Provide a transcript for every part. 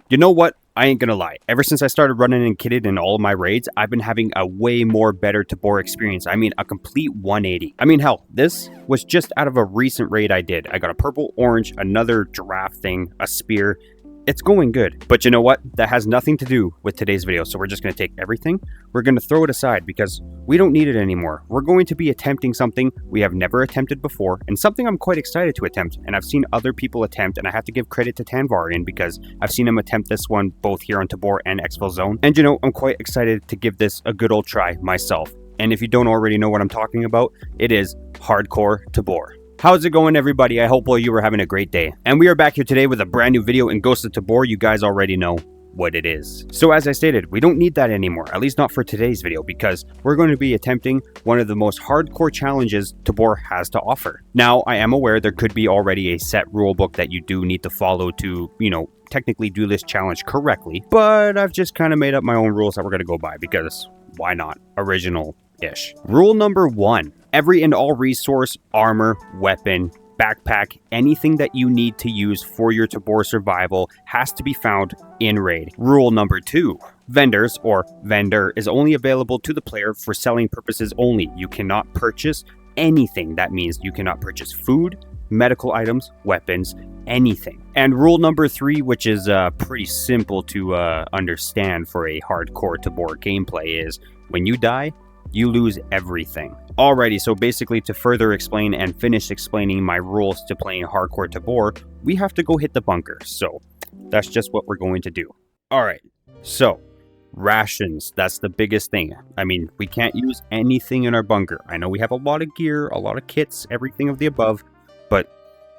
You know what? I ain't gonna lie. Ever since I started running and kitted in all of my raids, I've been having a way more better Tabor experience. I mean, a complete 180. I mean, hell, this was just out of a recent raid I did. I got a purple, orange, another giraffe thing, a spear. It's going good. But you know what? That has nothing to do with today's video. So we're just going to take everything. We're going to throw it aside because we don't need it anymore. We're going to be attempting something we have never attempted before and something I'm quite excited to attempt. And I've seen other people attempt, and I have to give credit to Tanvarian because I've seen him attempt this one both here on Tabor and Exfil Zone. And you know, I'm quite excited to give this a good old try myself. And if you don't already know what I'm talking about, it is Hardcore Tabor. How's it going, everybody? I hope all you are having a great day. And we are back here today with a brand new video in Ghosts of Tabor. You guys already know what it is. So as I stated, we don't need that anymore, at least not for today's video, because we're going to be attempting one of the most hardcore challenges Tabor has to offer. Now, I am aware there could be already a set rule book that you do need to follow to, technically do this challenge correctly, but I've just kind of made up my own rules that we're going to go by because why not? Original-ish. Rule number 1. Every and all resource, armor, weapon, backpack, anything that you need to use for your Tabor survival has to be found in raid. Rule number 2. Vendors, or vendor, is only available to the player for selling purposes only. You cannot purchase anything. That means you cannot purchase food, medical items, weapons, anything. And rule number 3, which is pretty simple to understand for a hardcore Tabor gameplay, is when you die, you lose everything. Alrighty, so basically to further explain and finish explaining my rules to playing hardcore Tabor, we have to go hit the bunker. So that's just what we're going to do. Alright, so rations, that's the biggest thing. I mean, we can't use anything in our bunker. I know we have a lot of gear, a lot of kits, everything of the above, but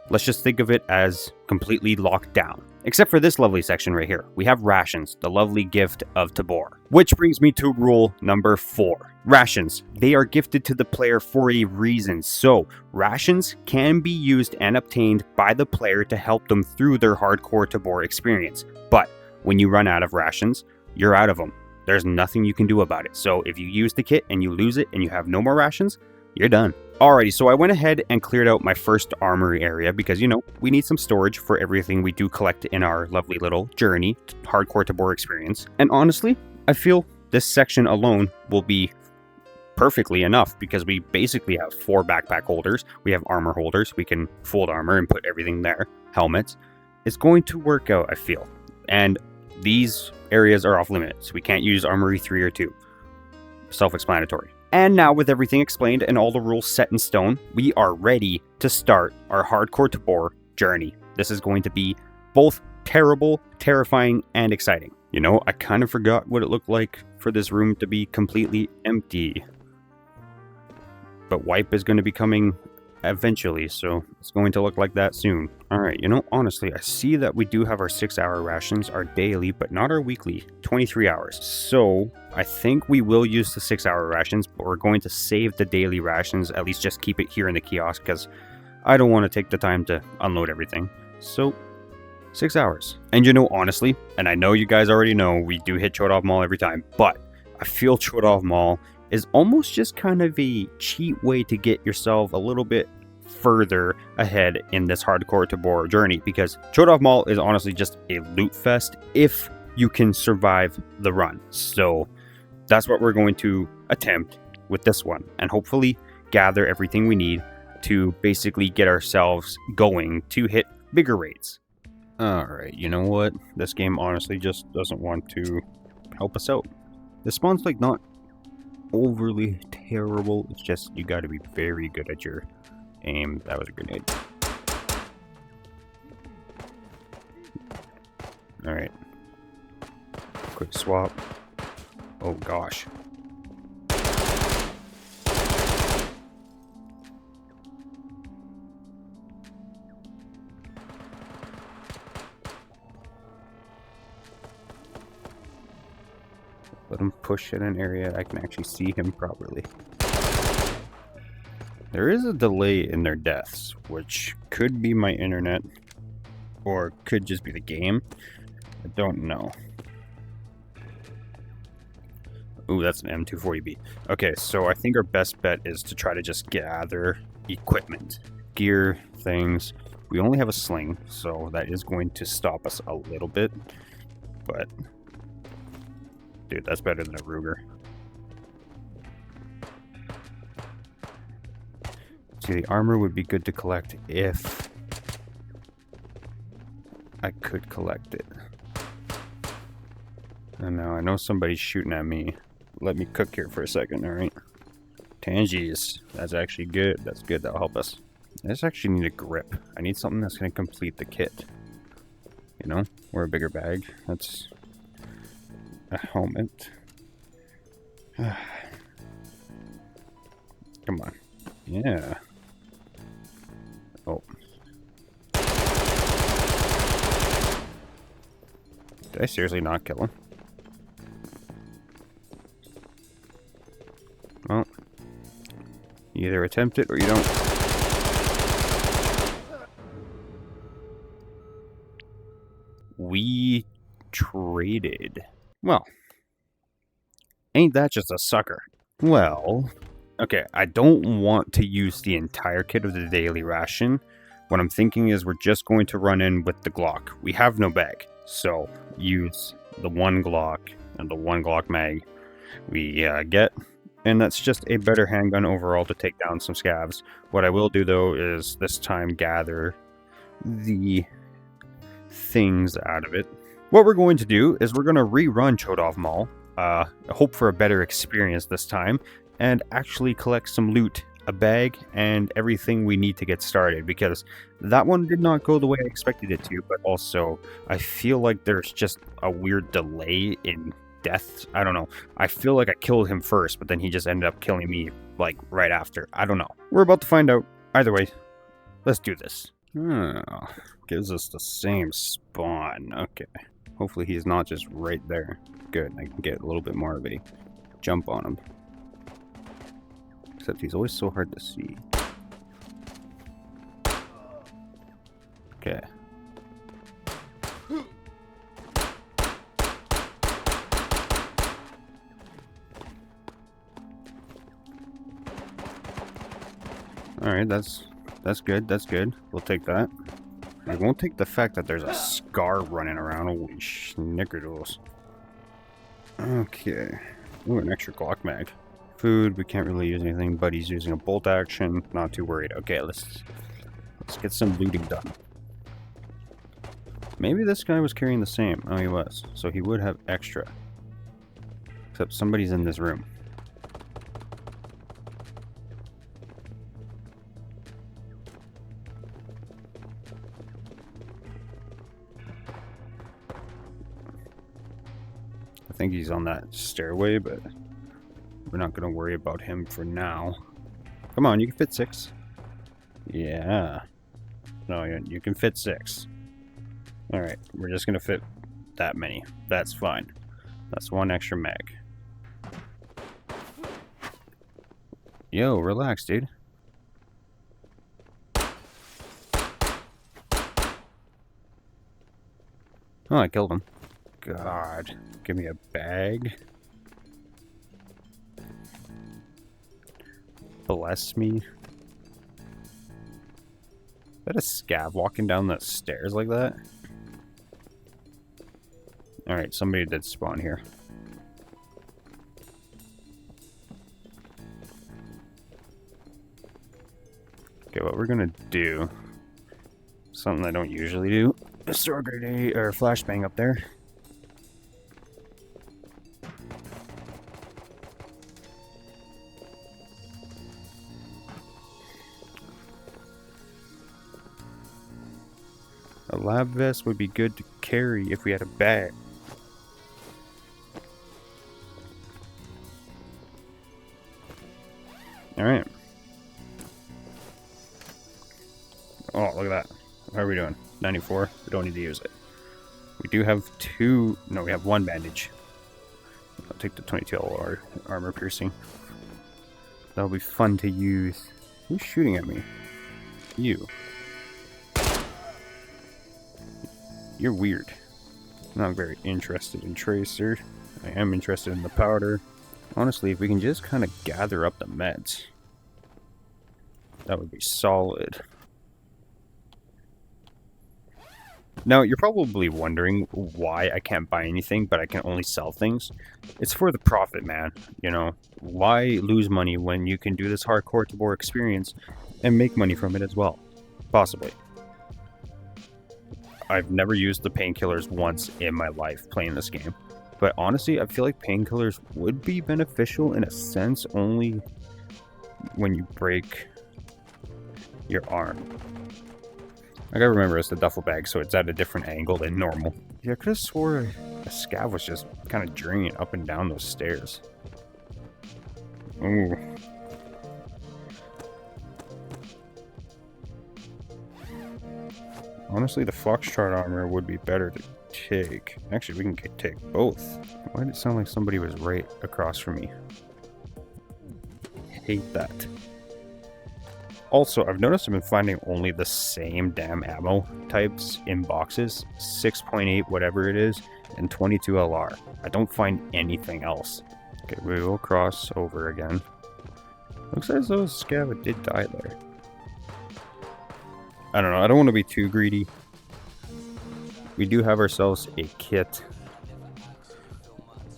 let's just think of it as completely locked down. Except for this lovely section right here. We have rations, the lovely gift of Tabor. Which brings me to rule number 4. Rations. They are gifted to the player for a reason. So, rations can be used and obtained by the player to help them through their hardcore Tabor experience. But when you run out of rations, you're out of them. There's nothing you can do about it. So if you use the kit and you lose it and you have no more rations, you're done. Alrighty, so I went ahead and cleared out my first armory area because, we need some storage for everything we do collect in our lovely little journey, hardcore Tabor experience. And honestly, I feel this section alone will be perfectly enough because we basically have 4 backpack holders. We have armor holders. We can fold armor and put everything there. Helmets. It's going to work out, I feel. And these areas are off limits. We can't use armory 3 or 2. Self-explanatory. And now with everything explained and all the rules set in stone, we are ready to start our hardcore Tabor journey. This is going to be both terrible, terrifying, and exciting. I kind of forgot what it looked like for this room to be completely empty. But wipe is going to be coming eventually, so it's going to look like that soon. Alright, honestly, I see that we do have our 6-hour rations, our daily, but not our weekly, 23 hours. So, I think we will use the 6-hour rations, but we're going to save the daily rations, at least just keep it here in the kiosk, because I don't want to take the time to unload everything. So, 6 hours. And honestly, and I know you guys already know, we do hit Chodov Mall every time, but I feel Chodov Mall is almost just kind of a cheap way to get yourself a little bit further ahead in this hardcore Tabor journey, because Chodov Mall is honestly just a loot fest if you can survive the run. So that's what we're going to attempt with this one, and hopefully gather everything we need to basically get ourselves going to hit bigger raids. Alright, you know what? This game honestly just doesn't want to help us out. This spawn's like not overly terrible, it's just you gotta be very good at your aim. That was a grenade. Alright. Quick swap. Oh gosh. Let him push in an area I can actually see him properly. There is a delay in their deaths, which could be my internet, or could just be the game. I don't know. Ooh, that's an M240B. Okay, so I think our best bet is to try to just gather equipment, gear, things. We only have a sling, so that is going to stop us a little bit. but dude, that's better than a Ruger. See, the armor would be good to collect if I could collect it. And now I know somebody's shooting at me. Let me cook here for a second, alright? Tangies. That's actually good. That's good. That'll help us. I just actually need a grip. I need something that's going to complete the kit. You know? Or a bigger bag. That's a helmet. Come on. Yeah. Oh. Did I seriously not kill him? Well, you either attempt it or you don't. We traded. Well, ain't that just a sucker? Well, okay, I don't want to use the entire kit of the daily ration. What I'm thinking is we're just going to run in with the Glock. We have no bag, so use the one Glock and the one Glock mag we get. And that's just a better handgun overall to take down some scavs. What I will do, though, is this time gather the things out of it. What we're going to do is we're going to rerun Chodov Mall, hope for a better experience this time, and actually collect some loot, a bag, and everything we need to get started, because that one did not go the way I expected it to, but also I feel like there's just a weird delay in deaths. I don't know. I feel like I killed him first, but then he just ended up killing me, like, right after. I don't know. We're about to find out. Either way, let's do this. Oh, gives us the same spawn. Okay. Hopefully he's not just right there. Good. I can get a little bit more of a jump on him. Except he's always so hard to see. Okay. Alright, that's good, that's good. We'll take that. I won't take the fact that there's a scar running around. Holy snickerdoodles. Okay. Ooh, an extra Glock mag. Food, we can't really use anything, but he's using a bolt action. Not too worried. Okay, let's get some looting done. Maybe this guy was carrying the same. Oh, he was. So he would have extra. Except somebody's in this room. I think he's on that stairway, but we're not going to worry about him for now. Come on, you can fit 6. Yeah. No, you can fit 6. Alright, we're just going to fit that many. That's fine. That's one extra mag. Yo, relax, dude. Oh, I killed him. God. Give me a bag. Bless me. Is that a scav walking down the stairs like that? Alright, somebody did spawn here. Okay, what we're gonna do, something I don't usually do, is throw a grenade or a flashbang up there. A lab vest would be good to carry if we had a bag. Alright. Oh, look at that. How are we doing? 94? We don't need to use it. We do have 2... No, we have 1 bandage. I'll take the 22 armor piercing. That'll be fun to use. Who's shooting at me? You. You're weird. I'm not very interested in Tracer. I am interested in the powder. Honestly, if we can just kind of gather up the meds, that would be solid. Now, you're probably wondering why I can't buy anything, but I can only sell things. It's for the profit, man. You know, why lose money when you can do this hardcore Tabor experience and make money from it as well? Possibly. I've never used the painkillers once in my life playing this game. But honestly, I feel like painkillers would be beneficial in a sense only when you break your arm. I gotta remember it's the duffel bag, so it's at a different angle than normal. Yeah, I could have swore a scav was just kind of journeying up and down those stairs. Ooh. Honestly, the Foxtrot armor would be better to take. Actually, we can take both. Why did it sound like somebody was right across from me? Hate that. Also, I've noticed I've been finding only the same damn ammo types in boxes. 6.8 whatever it is, and 22 LR. I don't find anything else. Okay, we will cross over again. Looks as though Scav did die there. I don't know, I don't want to be too greedy. We do have ourselves a kit.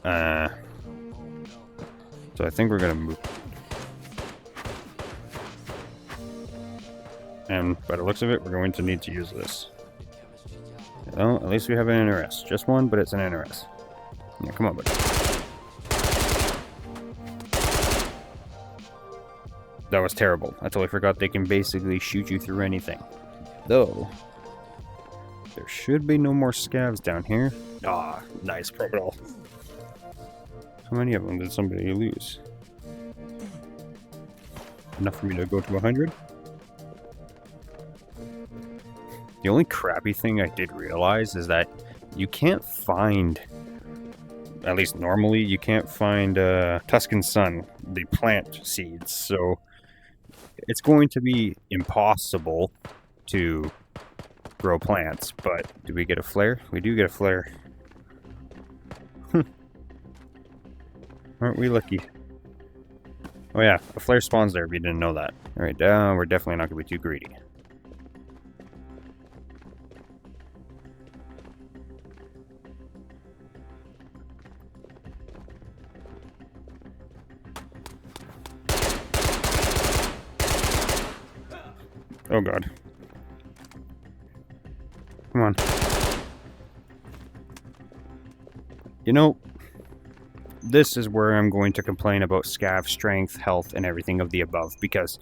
So I think we're gonna move. And by the looks of it, we're going to need to use this. Well, at least we have an NRS. Just one, but it's an NRS. Yeah, come on, buddy. That was terrible. I totally forgot they can basically shoot you through anything. Though, there should be no more scavs down here. Ah, nice criminal. How many of them did somebody lose? Enough for me to go to 100? The only crappy thing I did realize is that you can't find, at least normally, you can't find Tuscan Sun, the plant seeds, so it's going to be impossible to grow plants. But do we get a flare? We do get a flare. Aren't we lucky? Oh yeah, a flare spawns there if you didn't know that. Alright, we're definitely not going to be too greedy. Oh god. Come on. You know, this is where I'm going to complain about Scav strength, health, and everything of the above, because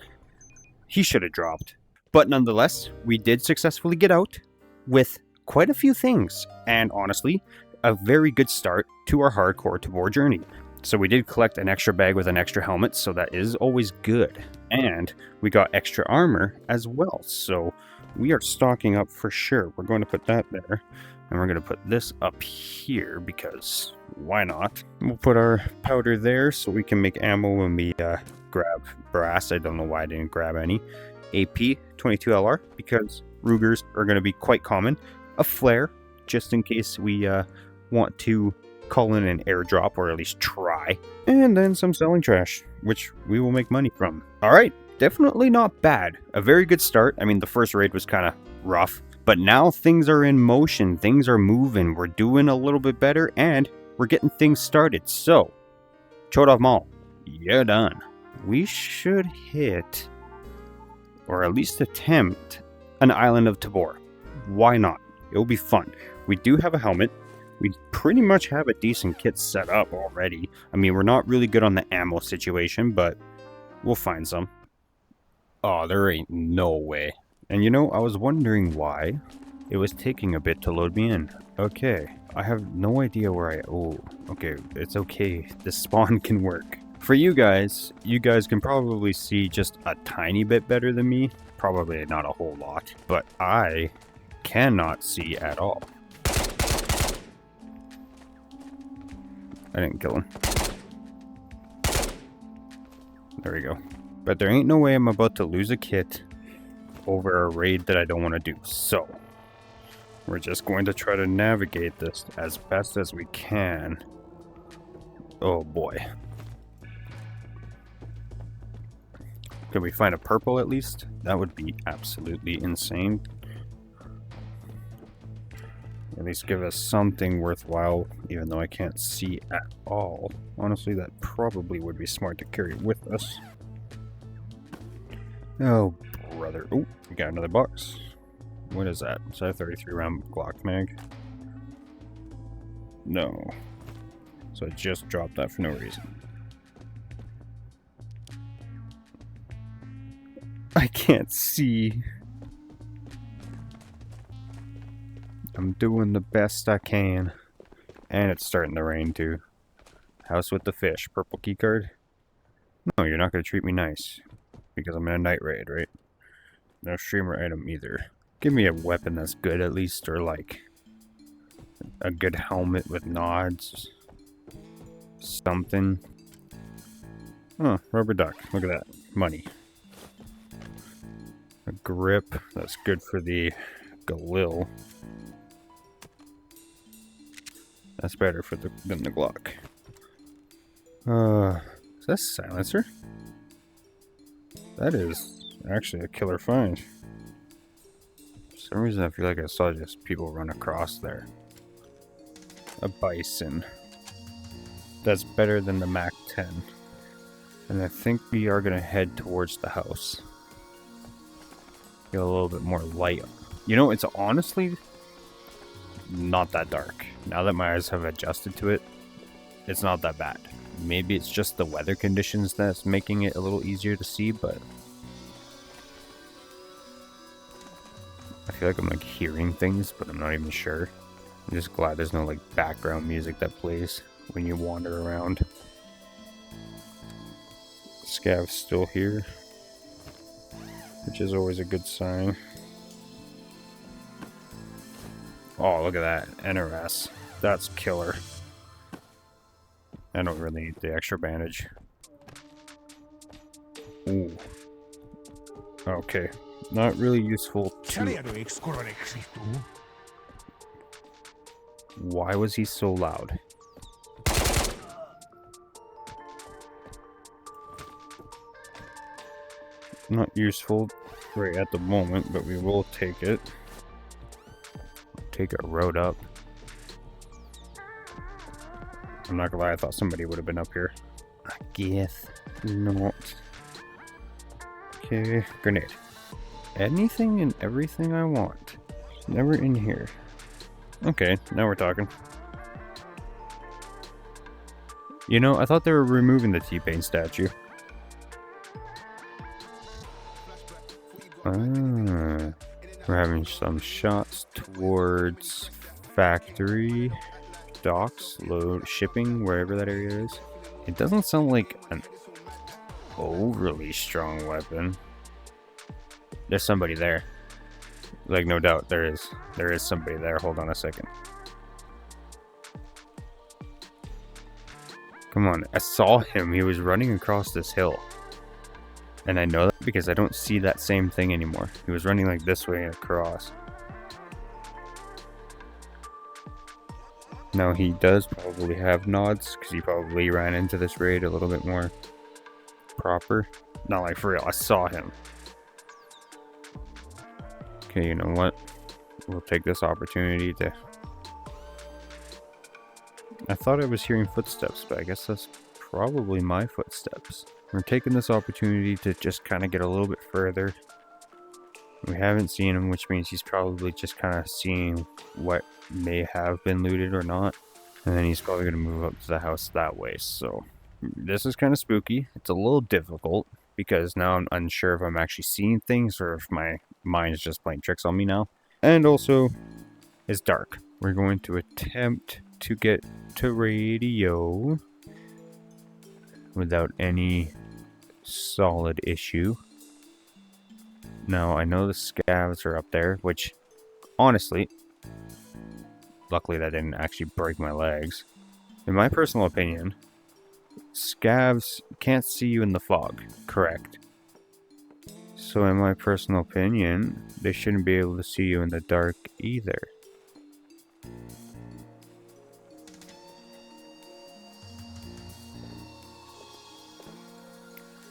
he should have dropped. But nonetheless, we did successfully get out with quite a few things, and honestly, a very good start to our hardcore Tabor journey. So we did collect an extra bag with an extra helmet, so that is always good. And we got extra armor as well, so we are stocking up for sure. We're going to put that there, and we're going to put this up here, because why not? We'll put our powder there so we can make ammo when we grab brass. I don't know why I didn't grab any. AP 22 LR, because Rugers are going to be quite common. A flare, just in case we want to call in an airdrop, or at least try. And then some selling trash, which we will make money from. Alright, definitely not bad. A very good start. I mean, the first raid was kind of rough, but now things are in motion. Things are moving. We're doing a little bit better, and we're getting things started. So, Chodov Mall, you're done. We should hit, or at least attempt, an island of Tabor. Why not? It'll be fun. We do have a helmet. We pretty much have a decent kit set up already. I mean, we're not really good on the ammo situation, but we'll find some. Oh, there ain't no way. And you know, I was wondering why it was taking a bit to load me in. Okay, I have no idea where I... Oh, okay, it's okay. This spawn can work. For you guys can probably see just a tiny bit better than me. Probably not a whole lot, but I cannot see at all. I didn't kill him. There we go. But there ain't no way I'm about to lose a kit over a raid that I don't want to do. So, we're just going to try to navigate this as best as we can. Oh boy. Could we find a purple at least? That would be absolutely insane. At least give us something worthwhile, even though I can't see at all. Honestly, that probably would be smart to carry with us. Oh, brother. Oh, we got another box. What is that? Is that a 33 round Glock mag? No. So I just dropped that for no reason. I can't see. I'm doing the best I can. And it's starting to rain too. House with the fish. Purple key card. No, you're not going to treat me nice. Because I'm in a night raid, right? No streamer item either. Give me a weapon that's good at least. Or like a good helmet with nods. Something. Oh, rubber duck. Look at that. Money. A grip. That's good for the Galil. That's better for than the Glock. Is that a silencer? That is actually a killer find. For some reason I feel like I saw just people run across there. A bison. That's better than the Mac 10. And I think we are gonna head towards the house. Get a little bit more light. You know, it's honestly not that dark. Now that my eyes have adjusted to it, it's not that bad. Maybe it's just the weather conditions that's making it a little easier to see, but I feel like I'm like hearing things, but I'm not even sure. I'm just glad there's no like background music that plays when you wander around. Scav's still here, which is always a good sign. Oh, look at that. NRS. That's killer. I don't really need the extra bandage. Ooh. Okay. Not really useful to... Why was he so loud? Not useful right at the moment, but we will take it. Take a road up. I'm not gonna lie, I thought somebody would have been up here. I guess not. Okay, grenade. Anything and everything I want. Never in here. Okay, now we're talking. You know, I thought they were removing the T-Pain statue. Ah, we're having some shots towards factory, docks, load, shipping, wherever that area is. It doesn't sound like an overly strong weapon. There's somebody there. Like, no doubt, there is. There is somebody there. Hold on a second. Come on, I saw him. He was running across this hill. And I know that because I don't see that same thing anymore. He was running like this way and across. Now he does probably have nods because he probably ran into this raid a little bit more proper. Not like for real, I saw him. Okay, you know what? We'll take this opportunity to... I thought I was hearing footsteps, but I guess that's probably my footsteps. We're taking this opportunity to just kind of get a little bit further. We haven't seen him, which means he's probably just kind of seeing what may have been looted or not. And then he's probably going to move up to the house that way. So this is kind of spooky. It's a little difficult because now I'm unsure if I'm actually seeing things or if my mind is just playing tricks on me now. And also, it's dark. We're going to attempt to get to radio without any solid issue. Now, I know the scavs are up there, which, honestly, luckily that didn't actually break my legs. In my personal opinion, scavs can't see you in the fog, correct? So in my personal opinion, they shouldn't be able to see you in the dark either.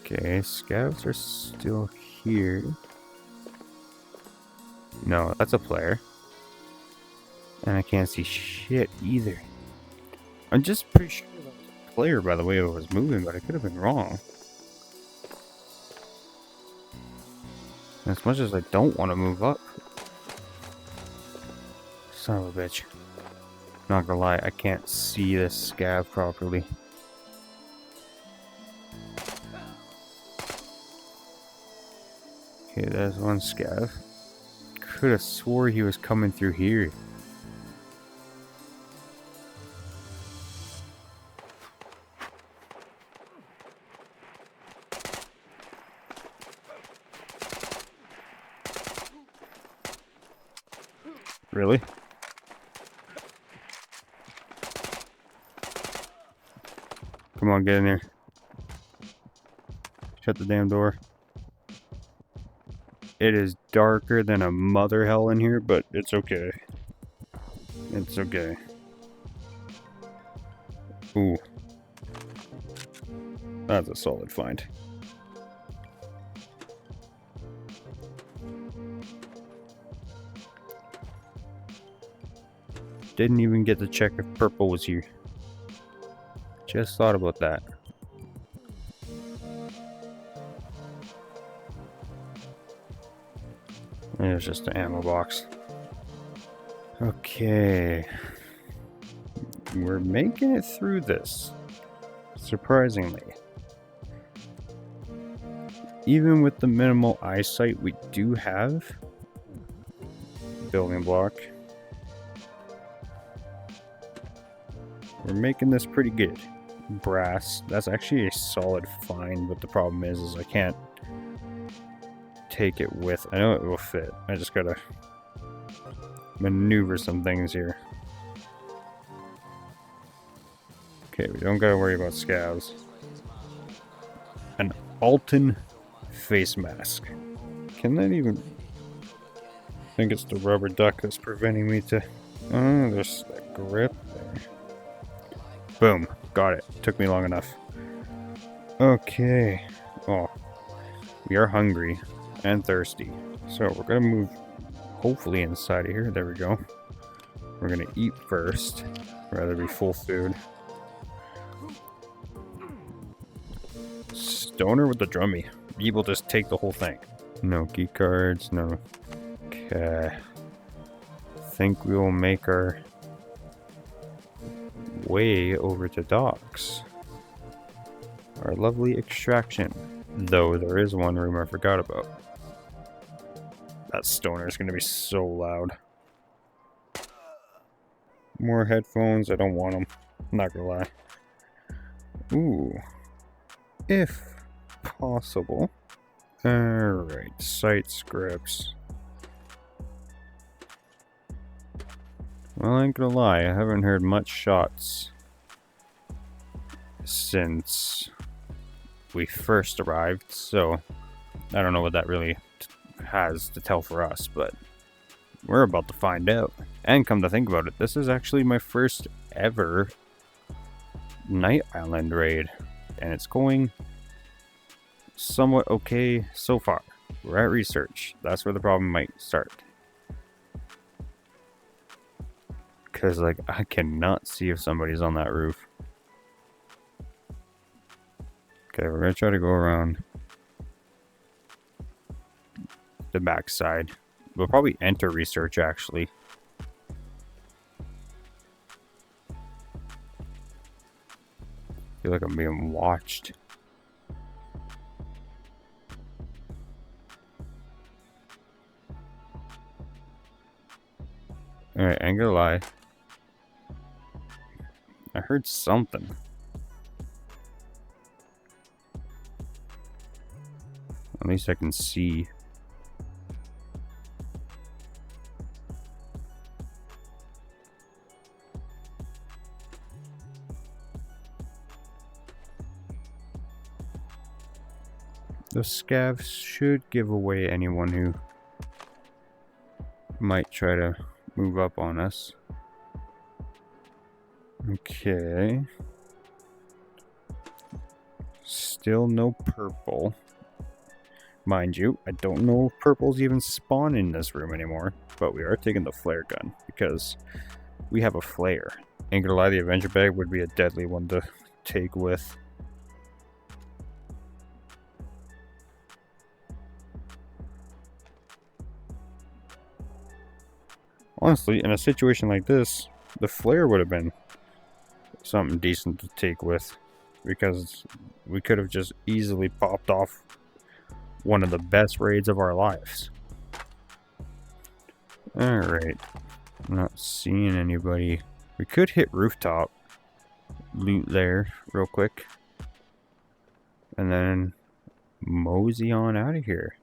Okay, scavs are still here. No, that's a player. And I can't see shit either. I'm just pretty sure that was a player by the way it was moving, but I could have been wrong. As much as I don't want to move up. Son of a bitch. Not gonna lie, I can't see this scav properly. Okay, there's one scav. Could have swore he was coming through here. Really? Come on, get in there. Shut the damn door. It is darker than a mother hell in here, but it's okay. It's okay. Ooh. That's a solid find. Didn't even get to check if purple was here. Just thought about that. There's just an ammo box. Okay. We're making it through this. Surprisingly. Even with the minimal eyesight we do have. Building block. We're making this pretty good. Brass. That's actually a solid find, but the problem is I can't take it with. I know it will fit. I just gotta maneuver some things here. Okay, we don't gotta worry about scavs. An Alton face mask. Can that even... I think it's the rubber duck that's preventing me to... Oh, there's that grip there. Boom. Got it. Took me long enough. Okay. Oh. We are hungry and thirsty. So we're gonna move hopefully inside of here. There we go. We're gonna eat first. Rather be full food. Stoner with the drummy. People just take the whole thing. No key cards, no. Okay. Think we will make our way over to docks. Our lovely extraction. Though there is one room I forgot about. That stoner is going to be so loud. More headphones. I don't want them. I'm not going to lie. Ooh. If possible. Alright. Sight scripts. Well, I ain't gonna lie, I haven't heard much shots since we first arrived, so I don't know what that really has to tell for us, but we're about to find out. And come to think about it, this is actually my first ever Night Island raid, and it's going somewhat okay so far. We're at research. That's where the problem might start. Because, like, I cannot see if somebody's on that roof. Okay, we're going to try to go around the back side. We'll probably enter research, actually. I feel like I'm being watched. Alright, I ain't gonna lie. I heard something. At least I can see. The scavs should give away anyone who might try to move up on us. Okay. Still no purple. Mind you, I don't know if purples even spawn in this room anymore, but we are taking the flare gun because we have a flare. Ain't gonna lie, the Avenger bag would be a deadly one to take with. Honestly, in a situation like this, the flare would have been something decent to take with, because we could have just easily popped off one of the best raids of our lives. Alright, not seeing anybody. We could hit rooftop, loot there real quick, and then mosey on out of here.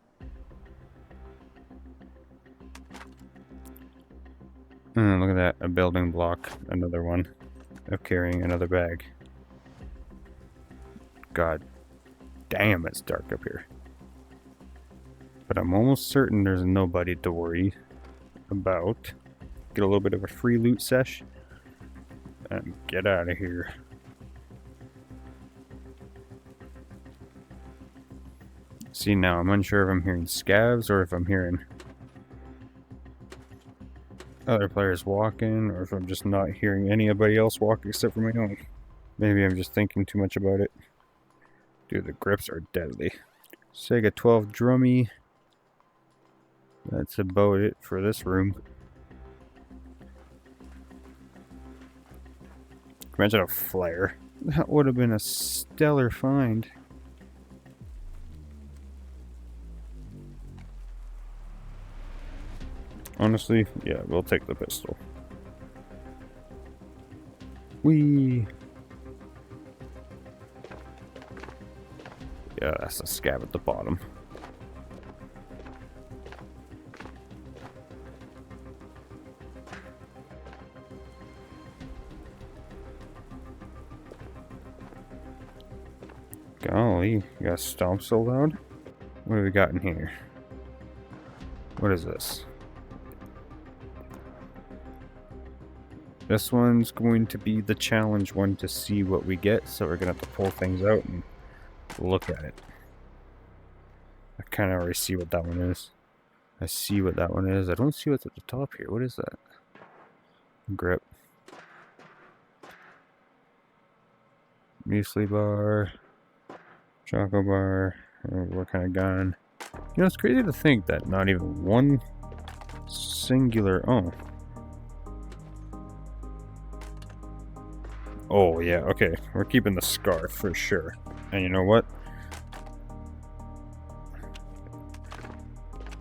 Look at that, a building block, another one of carrying another bag. God damn, it's dark up here. But I'm almost certain there's nobody to worry about. Get a little bit of a free loot sesh and get out of here. See, now I'm unsure if I'm hearing scavs or if I'm hearing other players walking, or if I'm just not hearing anybody else walk except for my own. Maybe I'm just thinking too much about it. Dude, the grips are deadly. Sega 12 drummy. That's about it for this room. Imagine a flare. That would have been a stellar find. Honestly, yeah, we'll take the pistol. Whee! Yeah, that's a scav at the bottom. Golly, you got stomp so loud? What have we got in here? What is this? This one's going to be the challenge one to see what we get, so we're gonna have to pull things out and look at it. I kind of already see what that one is. I see what that one is. I don't see what's at the top here. What is that? Grip. Muesli bar. Choco bar. What kind of gun? You know, it's crazy to think that not even one singular... Oh, yeah, okay. We're keeping the scarf for sure. And you know what?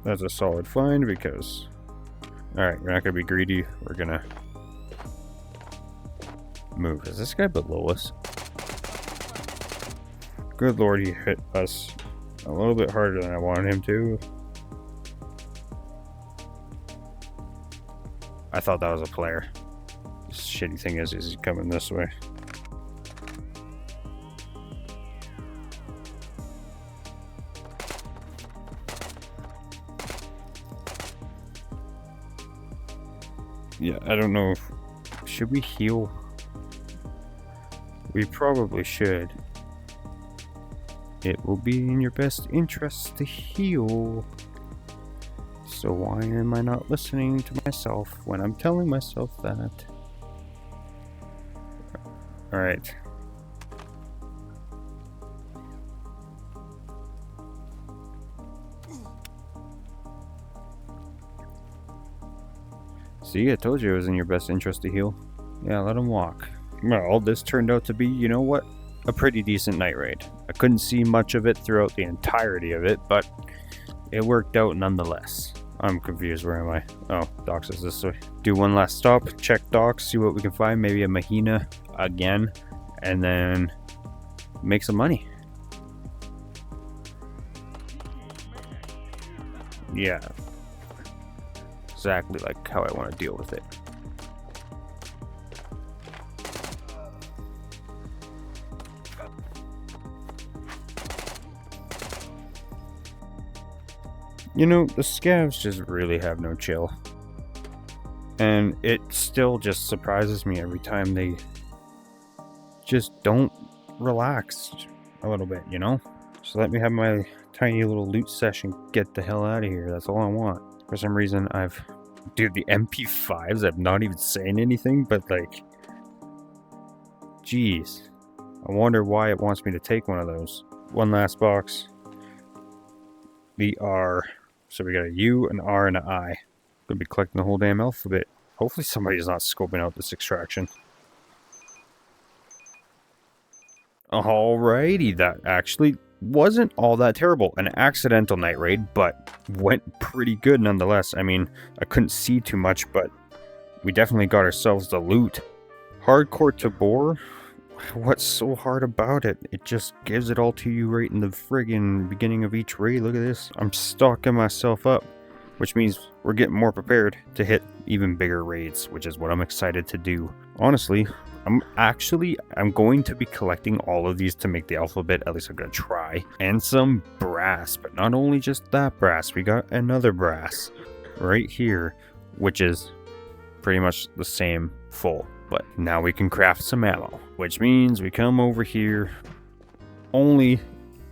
That's a solid find because... Alright, we're not going to be greedy. We're going to move. Is this guy below us? Good lord, he hit us a little bit harder than I wanted him to. I thought that was a player. The shitty thing is he's coming this way. Yeah, I don't know if... Should we heal? We probably should. It will be in your best interest to heal. So why am I not listening to myself when I'm telling myself that? Alright. See, I told you it was in your best interest to heal. Yeah, let him walk. Well, this turned out to be, you know what? A pretty decent night raid. I couldn't see much of it throughout the entirety of it, but it worked out nonetheless. I'm confused. Where am I? Oh, docks is this way. Do one last stop, check docks, see what we can find. Maybe a Mahina again, and then make some money. Yeah. Exactly like how I want to deal with it. You know, the scavs just really have no chill. And it still just surprises me every time they just don't relax a little bit, you know? Just let me have my tiny little loot session, get the hell out of here. That's all I want. For some reason, I've Dude, the MP5s, I'm not even saying anything, but like, jeez. I wonder why it wants me to take one of those. One last box. The R. So we got a U, an R, and an I. Gonna be collecting the whole damn alphabet. Hopefully somebody's not scoping out this extraction. Alrighty, that actually wasn't all that terrible. An accidental night raid, but went pretty good nonetheless. I mean, I couldn't see too much, but we definitely got ourselves the loot. Hardcore Tabor? What's so hard about it? It just gives it all to you right in the friggin' beginning of each raid. Look at this. I'm stocking myself up, which means we're getting more prepared to hit even bigger raids, which is what I'm excited to do. Honestly, I'm going to be collecting all of these to make the alphabet, at least I'm gonna try. And some brass, but not only just that brass, we got another brass right here, which is pretty much the same full. But now we can craft some ammo, which means we come over here only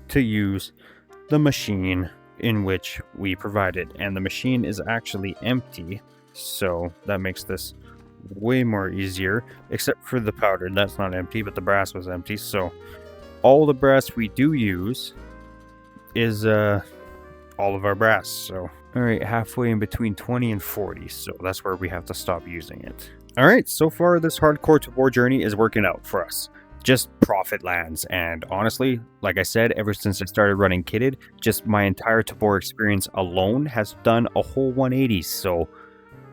to use the machine in which we provided. And the machine is actually empty, so that makes this way more easier, except for the powder. That's not empty, but the brass was empty. So all the brass we do use is all of our brass. So all right, halfway in between 20 and 40, so that's where we have to stop using it. All right, so far this hardcore Tabor journey is working out for us. Just profit lands, and honestly, like I said, ever since I started running kitted, just my entire Tabor experience alone has done a whole 180, so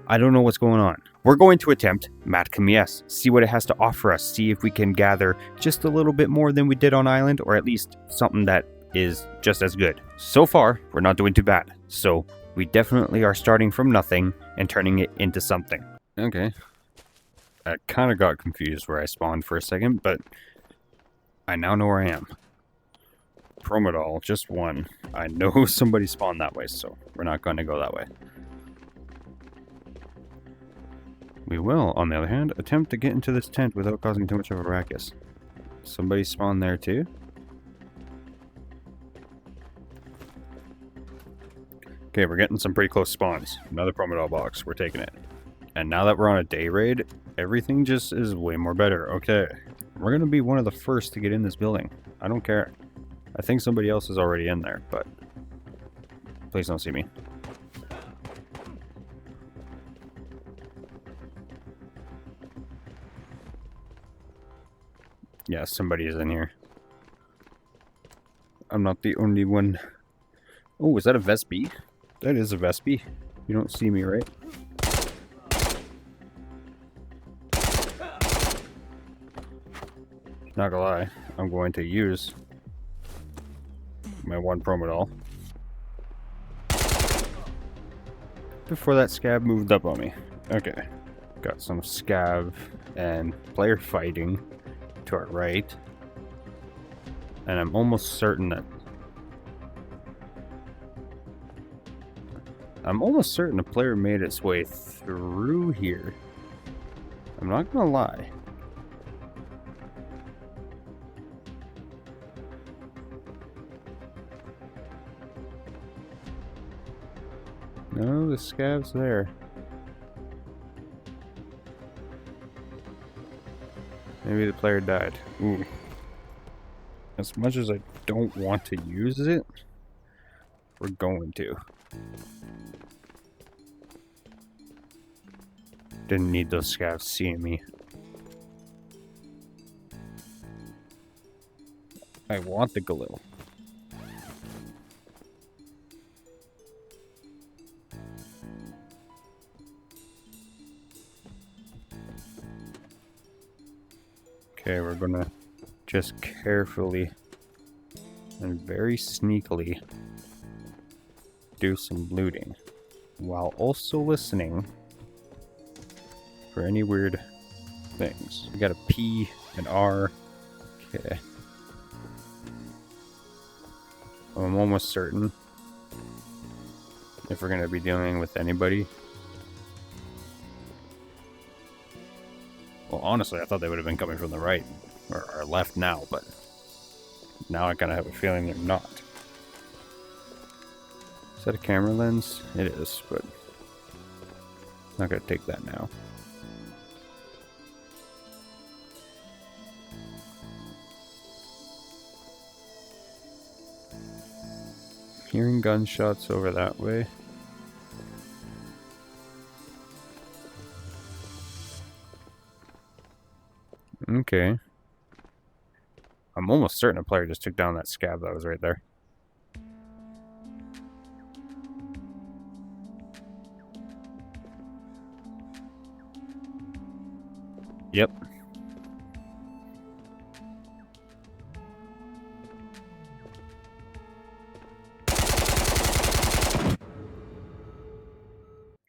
I don't know what's going on. We're going to attempt Matka Miest, see what it has to offer us, see if we can gather just a little bit more than we did on Island, or at least something that is just as good. So far, we're not doing too bad, so we definitely are starting from nothing and turning it into something. Okay. I kind of got confused where I spawned for a second, but I now know where I am. Promodol, just one. I know somebody spawned that way, so we're not going to go that way. We will, on the other hand, attempt to get into this tent without causing too much of a ruckus. Somebody spawned there too? Okay, we're getting some pretty close spawns. Another Promodol box, we're taking it. And now that we're on a day raid, everything just is way more better. Okay, we're gonna be one of the first to get in this building. I don't care. I think somebody else is already in there, but please don't see me. Yeah, somebody is in here. I'm not the only one. Oh, is that a Vespi? That is a Vespi. You don't see me, right? Not gonna lie, I'm going to use my one Promodol before that scab moved up on me. Okay, got some scab and player fighting to our right, and I'm almost certain that a player made its way through here. I'm not gonna lie. No, the scab's there. Maybe the player died. Ooh. As much as I don't want to use it, we're going to. Didn't need those scabs seeing me. I want the Galil. Okay, we're gonna just carefully and very sneakily do some looting while also listening for any weird things. We got a P, an R. Okay. I'm almost certain if we're gonna be dealing with anybody. Well, honestly, I thought they would have been coming from the right or left now, but now I kind of have a feeling they're not. Is that a camera lens? It is, but Not gonna take that now. Hearing gunshots over that way. Okay. I'm almost certain a player just took down that scab that was right there. Yep.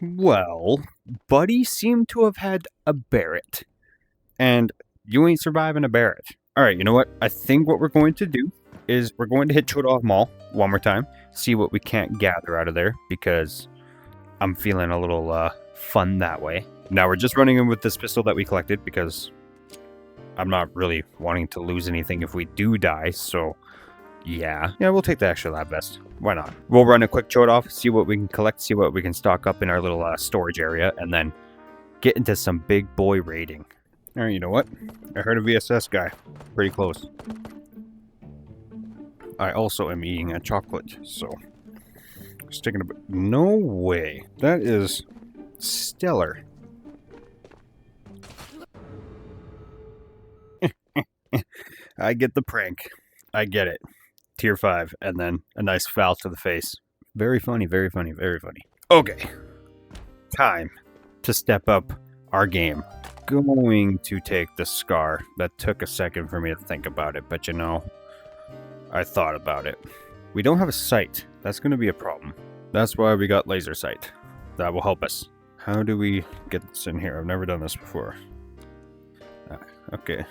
Well, Buddy seemed to have had a Barrett. And you ain't surviving a Barrett. Alright, you know what? I think what we're going to do is we're going to hit Chodov Mall one more time. See what we can't gather out of there, because I'm feeling a little fun that way. Now we're just running in with this pistol that we collected, because I'm not really wanting to lose anything if we do die, so yeah, we'll take the extra lab vest. Why not? We'll run a quick Chodov, see what we can collect, see what we can stock up in our little storage area, and then get into some big boy raiding. Alright, you know what? I heard a VSS guy. Pretty close. I also am eating a chocolate, so... sticking a bit... No way. That is... stellar. I get the prank. I get it. Tier 5, and then a nice foul to the face. Very funny, very funny, very funny. Okay. Time to step up our game. Going to take the scar. That took a second for me to think about it, but you know, I thought about it. We don't have a sight. That's going to be a problem. That's why we got laser sight. That will help us. How do we get this in here? I've never done this before. Okay.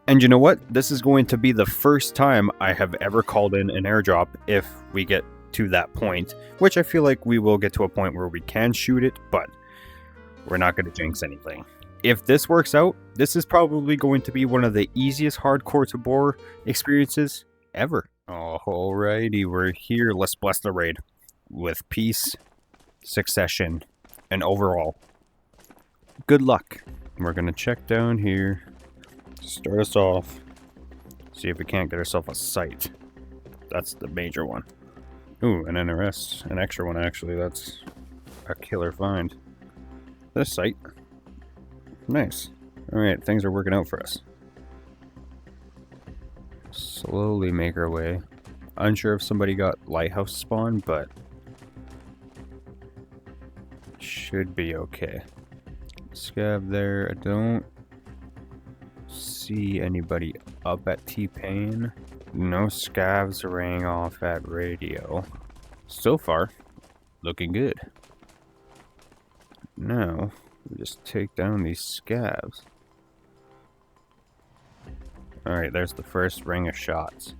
And you know what? This is going to be the first time I have ever called in an airdrop if we get to that point, which I feel like we will get to a point where we can shoot it, but we're not going to jinx anything. If this works out, this is probably going to be one of the easiest hardcore Tabor experiences ever. Alrighty, we're here. Let's bless the raid with peace, succession, and overall good luck. We're going to check down here. Start us off. See if we can't get ourselves a sight. That's the major one. Ooh, an NRS. An extra one, actually. That's a killer find. This sight. Nice. Alright, things are working out for us. Slowly make our way. Unsure if somebody got lighthouse spawn, but should be okay. Scav there. I don't see anybody up at T-Pain. No scavs ringing off at radio. So far, looking good. Now, we just take down these scavs. Alright, there's the first ring of shots.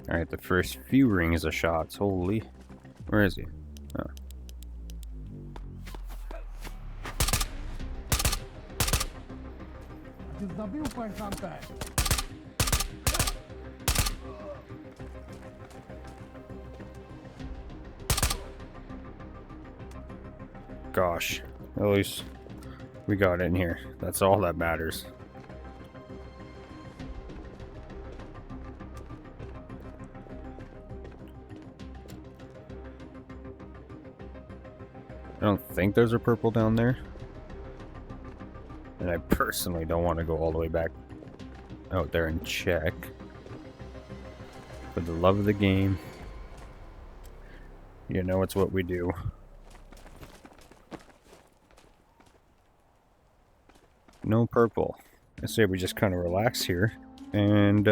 Alright, the first few rings of shots. Holy. Where is he? Oh. Gosh, at least we got in here. That's all that matters. I don't think there's a purple down there. And I personally don't want to go all the way back out there and check. For the love of the game. You know it's what we do. No purple. I say we just kind of relax here. And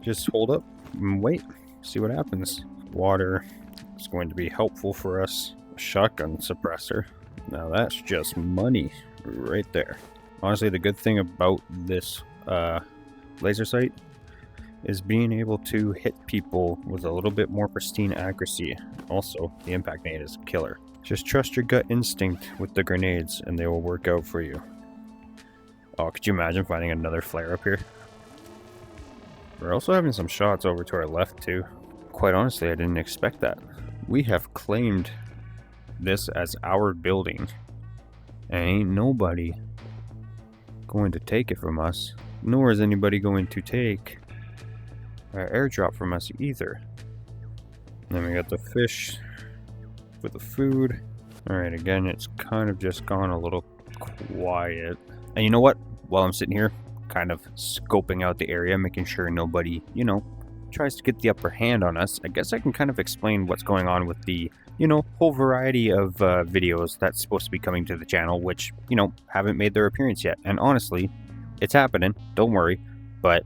just hold up and wait. See what happens. Water is going to be helpful for us. A shotgun suppressor. Now that's just money right there. Honestly, the good thing about this laser sight is being able to hit people with a little bit more pristine accuracy. Also, the impact nade is killer. Just trust your gut instinct with the grenades and they will work out for you. Oh, could you imagine finding another flare up here? We're also having some shots over to our left too. Quite honestly, I didn't expect that. We have claimed this as our building, and ain't nobody going to take it from us, nor is anybody going to take our airdrop from us either. Then we got the fish with the food. Alright, again, it's kind of just gone a little quiet. And you know what? While I'm sitting here, kind of scoping out the area, making sure nobody, tries to get the upper hand on us, I guess I can kind of explain what's going on with the, whole variety of videos that's supposed to be coming to the channel, which, haven't made their appearance yet. And honestly, it's happening. Don't worry. But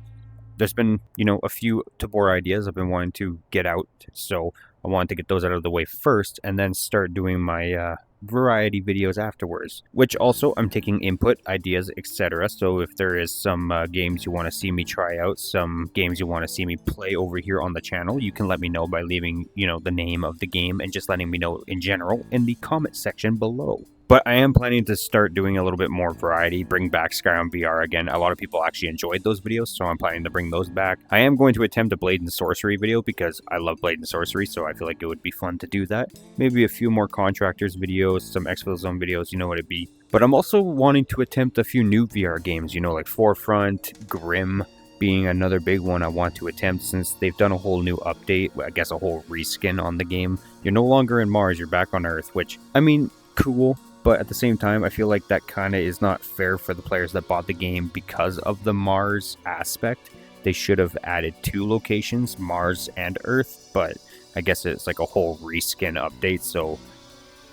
there's been, a few Tabor ideas I've been wanting to get out, so I wanted to get those out of the way first, and then start doing my variety videos afterwards. Which also, I'm taking input, ideas, etc. So if there is some games you want to see me try out, some games you want to see me play over here on the channel, you can let me know by leaving, the name of the game and just letting me know in general in the comment section below. But I am planning to start doing a little bit more variety, bring back Skyrim VR again. A lot of people actually enjoyed those videos, so I'm planning to bring those back. I am going to attempt a Blade and Sorcery video because I love Blade and Sorcery, so I feel like it would be fun to do that. Maybe a few more Contractors videos, some Expo Zone videos, you know what it'd be. But I'm also wanting to attempt a few new VR games, like Forefront, Grim, being another big one I want to attempt since they've done a whole new update, I guess a whole reskin on the game. You're no longer in Mars, you're back on Earth, which, I mean, cool. But at the same time, I feel like that kind of is not fair for the players that bought the game because of the Mars aspect. They should have added 2 locations, Mars and Earth, but I guess it's like a whole reskin update, so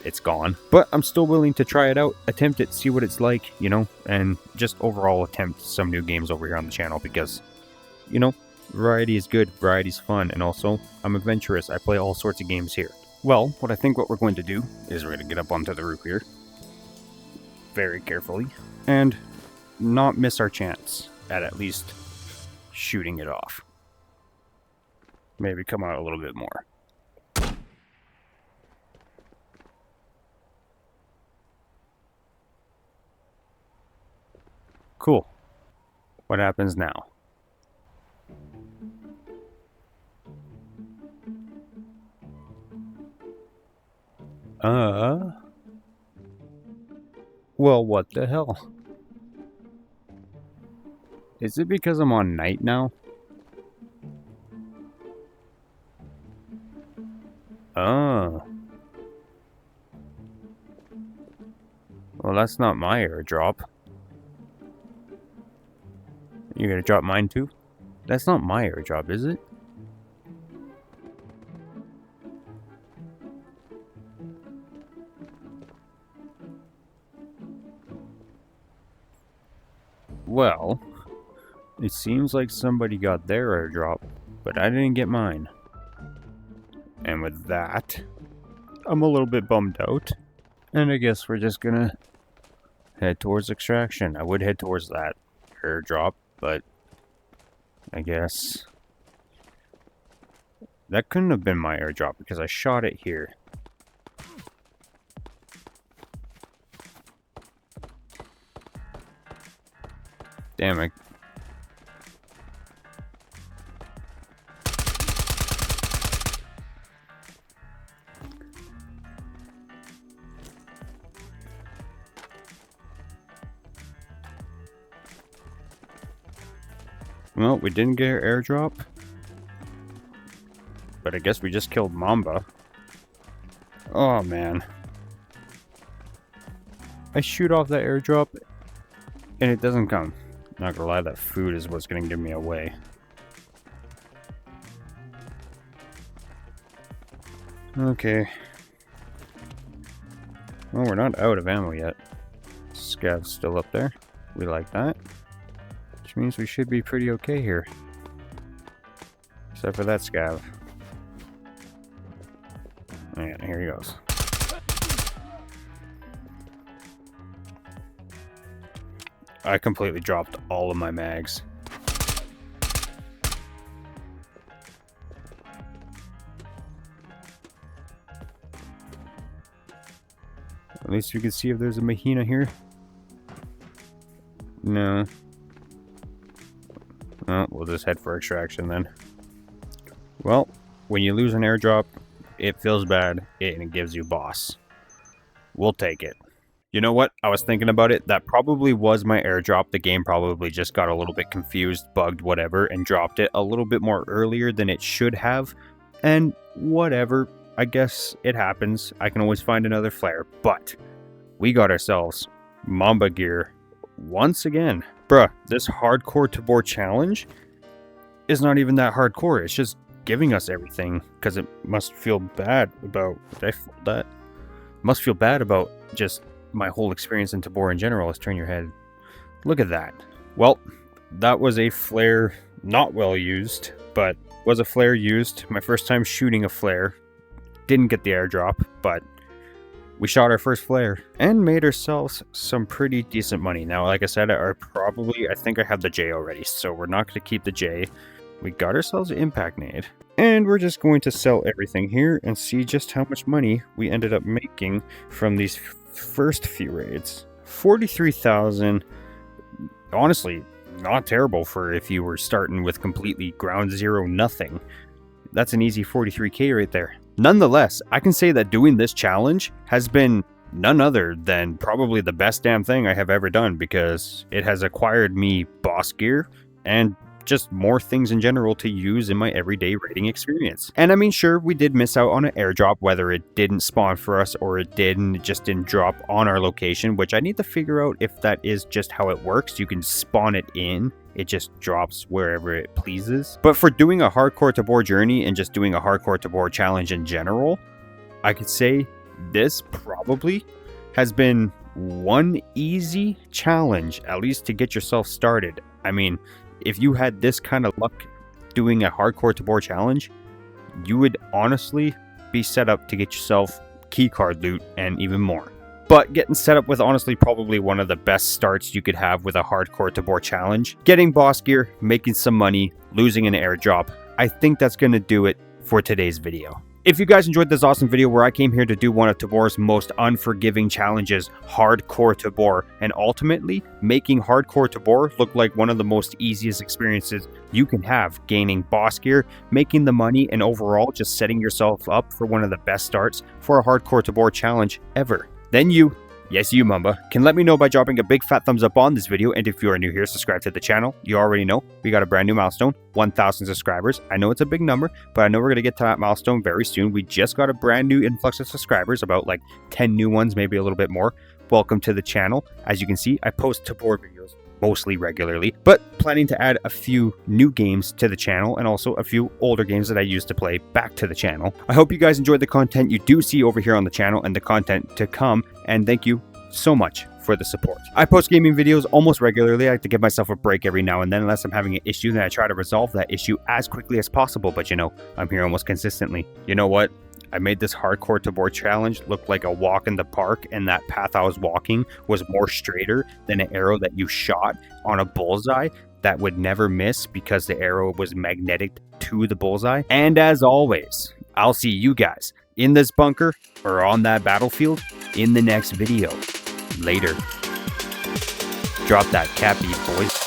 it's gone. But I'm still willing to try it out, attempt it, see what it's like, and just overall attempt some new games over here on the channel because, variety is good, variety's fun, and also, I'm adventurous, I play all sorts of games here. Well, what we're going to do is we're going to get up onto the roof here very carefully and not miss our chance at least shooting it off. Maybe come out a little bit more. Cool. What happens now? Well, what the hell? Is it because I'm on night now? Oh. Well, that's not my airdrop. You're gonna drop mine too? That's not my airdrop, is it? Well, it seems like somebody got their airdrop, but I didn't get mine. And with that, I'm a little bit bummed out. And I guess we're just gonna head towards extraction. I would head towards that airdrop, but I guess that couldn't have been my airdrop because I shot it here. Damn it. Well, we didn't get our airdrop. But I guess we just killed Mamba. Oh, man. I shoot off that airdrop, and it doesn't come. Not gonna lie, that food is what's gonna give me away. Okay. Well, we're not out of ammo yet. Scav's still up there. We like that. Which means we should be pretty okay here. Except for that scav. And here he goes. I completely dropped all of my mags. At least we can see if there's a Mahina here. No. Well, we'll just head for extraction then. Well, when you lose an airdrop, it feels bad and it gives you boss. We'll take it. You know what? I was thinking about it. That probably was my airdrop. The game probably just got a little bit confused, bugged, whatever, and dropped it a little bit more earlier than it should have. And whatever. I guess it happens. I can always find another flare. But we got ourselves Mamba gear once again. Bruh, this hardcore Tabor challenge is not even that hardcore. It's just giving us everything because it must feel bad about... Did I fold that? Must feel bad about just my whole experience in Tabor in general. Let's turn your head. Look at that. Well, that was a flare not well used, but was a flare used. My first time shooting a flare. Didn't get the airdrop, but we shot our first flare and made ourselves some pretty decent money. Now, like I said, I think I have the J already, so we're not going to keep the J. We got ourselves an impact nade, and we're just going to sell everything here and see just how much money we ended up making from these first few raids. 43,000. Honestly, not terrible for if you were starting with completely ground zero nothing. That's an easy 43k right there. Nonetheless, I can say that doing this challenge has been none other than probably the best damn thing I have ever done, because it has acquired me boss gear and just more things in general to use in my everyday raiding experience. And I mean, sure, we did miss out on an airdrop, whether it didn't spawn for us or it just didn't drop on our location, which I need to figure out if that is just how it works. You can spawn it in, it just drops wherever it pleases. But for doing a hardcore Tabor journey and just doing a hardcore Tabor challenge in general, I could say this probably has been one easy challenge, at least to get yourself started. I mean, if you had this kind of luck doing a hardcore Tabor challenge, you would honestly be set up to get yourself keycard loot and even more. But getting set up with honestly probably one of the best starts you could have with a hardcore Tabor challenge, getting boss gear, making some money, losing an airdrop, I think that's going to do it for today's video. If you guys enjoyed this awesome video where I came here to do one of Tabor's most unforgiving challenges, hardcore Tabor, and ultimately making hardcore Tabor look like one of the most easiest experiences you can have, gaining boss gear, making the money, and overall just setting yourself up for one of the best starts for a hardcore Tabor challenge ever, then you, yes you Mamba, can let me know by dropping a big fat thumbs up on this video, and if you are new here, subscribe to the channel. You already know, we got a brand new milestone, 1,000 subscribers. I know it's a big number, but I know we're going to get to that milestone very soon. We just got a brand new influx of subscribers, about like 10 new ones, maybe a little bit more. Welcome to the channel. As you can see, I post Tabor videos mostly regularly, but planning to add a few new games to the channel and also a few older games that I used to play back to the channel. I hope you guys enjoyed the content you do see over here on the channel and the content to come, and thank you so much for the support. I post gaming videos almost regularly. I like to give myself a break every now and then unless I'm having an issue, then I try to resolve that issue as quickly as possible, but you know, I'm here almost consistently. You know what? I made this hardcore Tabor challenge look like a walk in the park, and that path I was walking was more straighter than an arrow that you shot on a bullseye that would never miss because the arrow was magnetic to the bullseye. And as always, I'll see you guys in this bunker or on that battlefield in the next video. Later. Drop that cappy, boys.